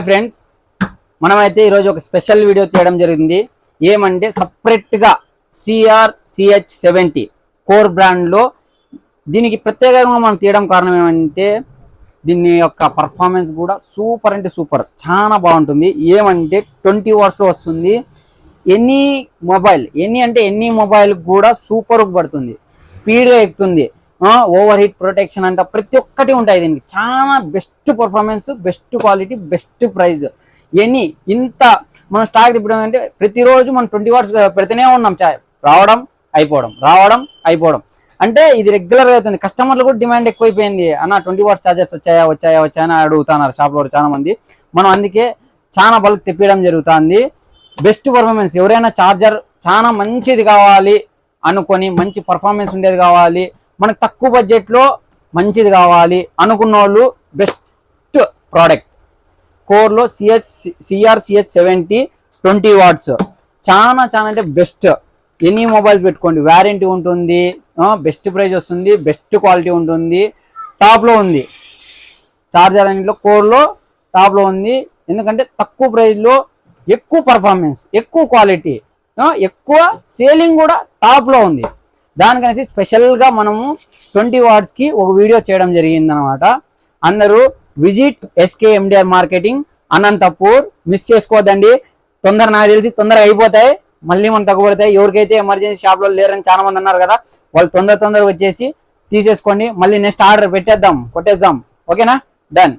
Friends, మనమైతే ఈరోజు ఒక స్పెషల్ వీడియో చేయడం జరిగింది. ఏమంటే సపరేట్గా CR-CH70 కోర్ బ్రాండ్లో దీనికి ప్రత్యేకంగా మనం తీయడం కారణం ఏమంటే దీని యొక్క పర్ఫార్మెన్స్ కూడా సూపర్ అంటే సూపర్, చాలా బాగుంటుంది. ఏమంటే 20 వాట్స్లో వస్తుంది. ఎనీ మొబైల్ కూడా సూపర్ పడుతుంది, స్పీడ్గా ఎక్కుతుంది. ఓవర్ హీట్ ప్రొటెక్షన్ అంట ప్రతి ఒక్కటి ఉంటాయి దీనికి. చాలా best performance, best quality, best price. ఇంత మనం స్టాక్ తిప్పడం అంటే ప్రతిరోజు మనం 20 వాట్స్ పెడుతూనే ఉన్నాం. రావడం అయిపోవడం అంటే ఇది రెగ్యులర్ అవుతుంది. కస్టమర్లు కూడా డిమాండ్ ఎక్కువైపోయింది. అన్న 20 వాట్స్ ఛార్జెస్ వచ్చాయా అని అడుగుతున్నారు షాప్లో చాలా మంది. మనం అందుకే చాలా బల్క్ తెప్పించడం జరుగుతుంది. బెస్ట్ పర్ఫార్మెన్స్, ఎవరైనా ఛార్జర్ చాలా మంచిది కావాలి అనుకొని, మంచి పర్ఫార్మెన్స్ ఉండేది కావాలి, మనకు తక్కువ బడ్జెట్లో మంచిది కావాలి అనుకున్న వాళ్ళు బెస్ట్ ప్రోడక్ట్ కోర్లో CR-CH70 20 వాట్స్ చాలా అంటే బెస్ట్. ఎనీ మొబైల్స్ పెట్టుకోండి, వారంటీ ఉంటుంది, బెస్ట్ ప్రైస్ వస్తుంది, బెస్ట్ క్వాలిటీ ఉంటుంది. టాప్లో ఉంది చార్జర్ అన్నింటిలో, కోర్లో టాప్లో ఉంది. ఎందుకంటే తక్కువ ప్రైస్లో ఎక్కువ పర్ఫార్మెన్స్, ఎక్కువ క్వాలిటీ, ఎక్కువ సేలింగ్ కూడా టాప్లో ఉంది. దానికనేసి స్పెషల్గా మనము 20 వాట్స్కి ఒక వీడియో చేయడం జరిగింది అనమాట. అందరూ visit SKMDR marketing Anantapur, miss చేసుకోవద్దండి. నాకు తెలిసి తొందరగా అయిపోతాయి, మళ్ళీ మనం తగ్గుపడతాయి. ఎవరికైతే ఎమర్జెన్సీ షాప్లో లేరని చాలా మంది అన్నారు కదా, వాళ్ళు తొందరగా వచ్చేసి తీసేసుకోండి. మళ్ళీ నెక్స్ట్ ఆర్డర్ కొట్టేద్దాం. ఓకేనా? డన్.